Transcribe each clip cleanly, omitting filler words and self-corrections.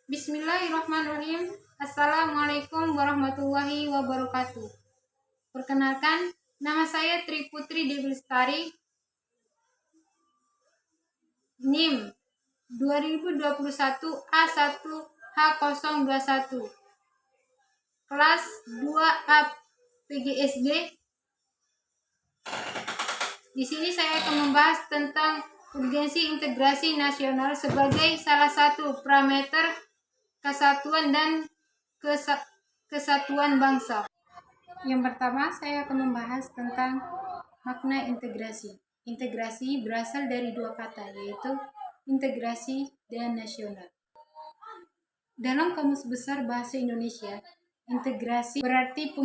Bismillahirrahmanirrahim. Assalamualaikum warahmatullahi wabarakatuh. Perkenalkan, nama saya Tri Putri Dewi Lestari. NIM 2021 A1H021. Kelas 2A PGSD. Di sini saya akan membahas tentang urgensi integrasi nasional sebagai salah satu parameter kesatuan dan kesatuan bangsa. Yang pertama, saya akan membahas tentang makna integrasi. Integrasi berasal dari dua kata, yaitu integrasi dan nasional. Dalam Kamus Besar Bahasa Indonesia, integrasi berarti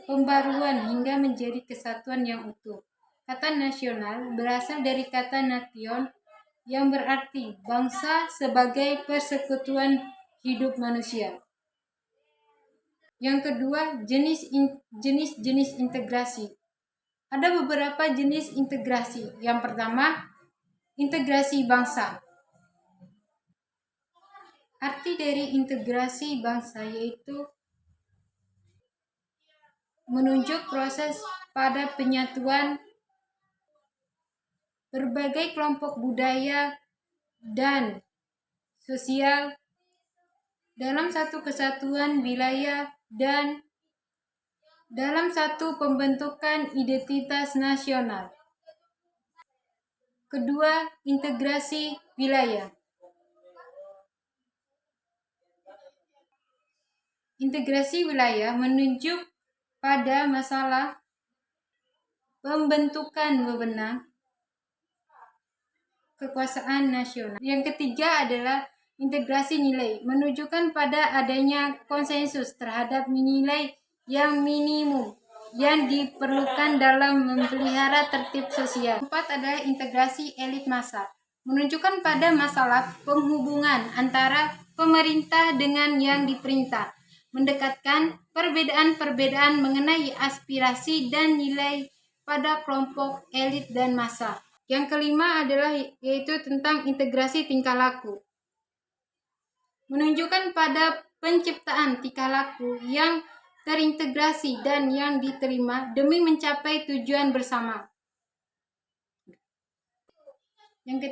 pembaruan hingga menjadi kesatuan yang utuh. Kata nasional berasal dari kata nation yang berarti bangsa sebagai persekutuan hidup manusia. Yang kedua, jenis integrasi. Ada beberapa jenis integrasi. Yang pertama, integrasi bangsa. Arti dari integrasi bangsa yaitu menunjuk proses pada penyatuan berbagai kelompok budaya dan sosial dalam satu kesatuan wilayah dan dalam satu pembentukan identitas nasional. Kedua, integrasi wilayah. Integrasi wilayah menunjuk pada masalah pembentukan wewenang kekuasaan nasional. Yang ketiga adalah integrasi nilai, menunjukkan pada adanya konsensus terhadap nilai yang minimum yang diperlukan dalam memelihara tertib sosial. Keempat adalah integrasi elit massa, menunjukkan pada masalah penghubungan antara pemerintah dengan yang diperintah, mendekatkan perbedaan-perbedaan mengenai aspirasi dan nilai pada kelompok elit dan massa. Yang kelima adalah yaitu tentang integrasi tingkah laku, menunjukkan pada penciptaan tingkah laku yang terintegrasi dan yang diterima demi mencapai tujuan bersama. Yang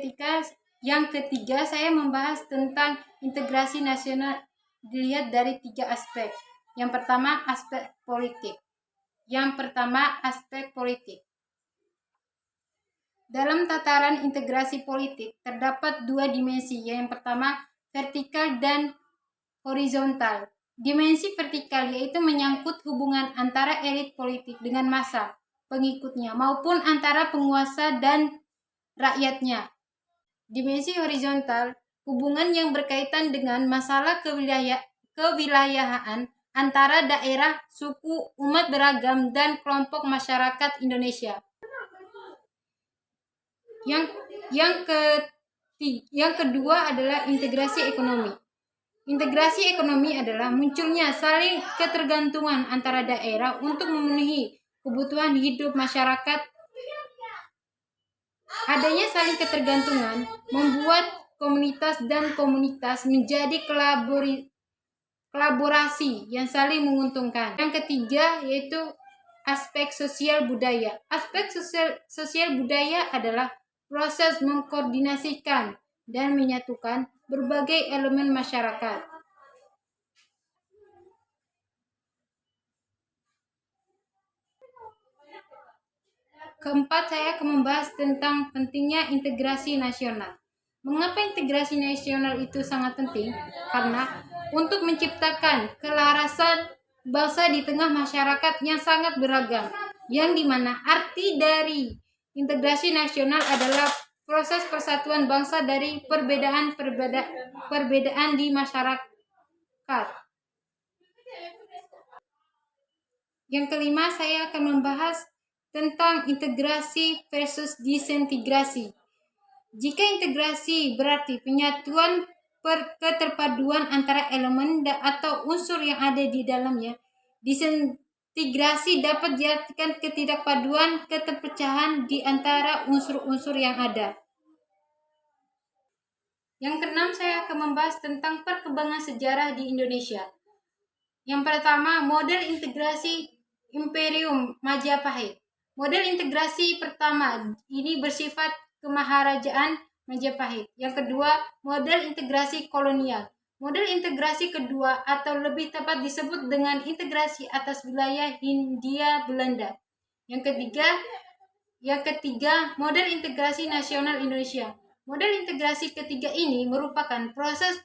ketiga saya membahas tentang integrasi nasional dilihat dari 3 aspek. Yang pertama, aspek politik. Dalam tataran integrasi politik terdapat 2 dimensi. Yang pertama, vertikal dan horizontal. Dimensi vertikal yaitu menyangkut hubungan antara elit politik dengan massa pengikutnya maupun antara penguasa dan rakyatnya. Dimensi horizontal, hubungan yang berkaitan dengan masalah kewilayahan antara daerah, suku, umat beragam, dan kelompok masyarakat Indonesia. Yang kedua adalah integrasi ekonomi. Integrasi ekonomi adalah munculnya saling ketergantungan antara daerah untuk memenuhi kebutuhan hidup masyarakat. Adanya saling ketergantungan membuat komunitas dan komunitas menjadi kolaborasi yang saling menguntungkan. Yang ketiga yaitu aspek sosial budaya. Aspek sosial budaya adalah proses mengkoordinasikan dan menyatukan berbagai elemen masyarakat. Keempat, saya akan membahas tentang pentingnya integrasi nasional. Mengapa integrasi nasional itu sangat penting? Karena untuk menciptakan kelarasan bangsa di tengah masyarakat yang sangat beragam, yang dimana arti dari integrasi nasional adalah proses persatuan bangsa dari perbedaan di masyarakat. Yang kelima, saya akan membahas tentang integrasi versus disintegrasi. Jika integrasi berarti penyatuan keterpaduan antara elemen atau unsur yang ada di dalamnya, disintegrasi dapat diartikan ketidakpaduan, keterpecahan di antara unsur-unsur yang ada. Yang keenam, saya akan membahas tentang perkembangan sejarah di Indonesia. Yang pertama, model integrasi Imperium Majapahit. Model integrasi pertama ini bersifat kemaharajaan Majapahit. Yang kedua, model integrasi kolonial. Model integrasi kedua atau lebih tepat disebut dengan integrasi atas wilayah Hindia Belanda. Yang ketiga, model integrasi nasional Indonesia. Model integrasi ketiga ini merupakan proses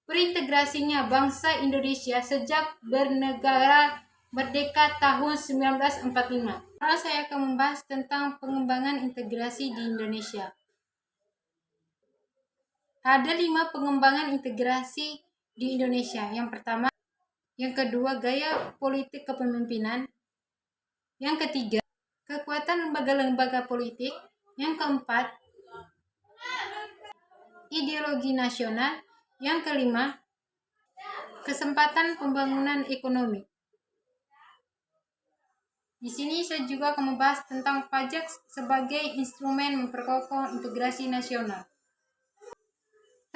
perintegrasinya bangsa Indonesia sejak bernegara merdeka tahun 1945. Sekarang saya akan membahas tentang pengembangan integrasi di Indonesia. Ada 5 pengembangan integrasi di Indonesia. Yang pertama, yang kedua, gaya politik kepemimpinan. Yang ketiga, kekuatan lembaga-lembaga politik. Yang keempat, ideologi nasional. Yang kelima, kesempatan pembangunan ekonomi. Di sini saya juga akan membahas tentang pajak sebagai instrumen memperkokoh integrasi nasional.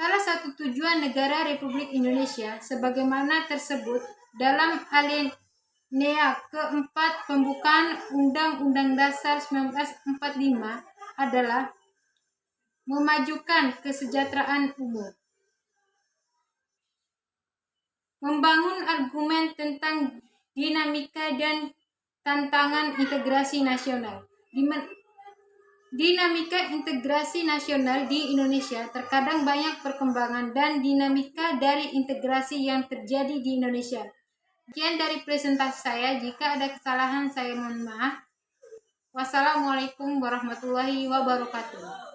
Salah satu tujuan negara Republik Indonesia sebagaimana tersebut dalam alinea keempat pembukaan Undang-Undang Dasar 1945 adalah memajukan kesejahteraan umum. Membangun argumen tentang dinamika dan tantangan integrasi nasional. Dinamika integrasi nasional di Indonesia terkadang banyak perkembangan dan dinamika dari integrasi yang terjadi di Indonesia. Sekian dari presentasi saya. Jika ada kesalahan, saya mohon maaf. Wassalamualaikum warahmatullahi wabarakatuh.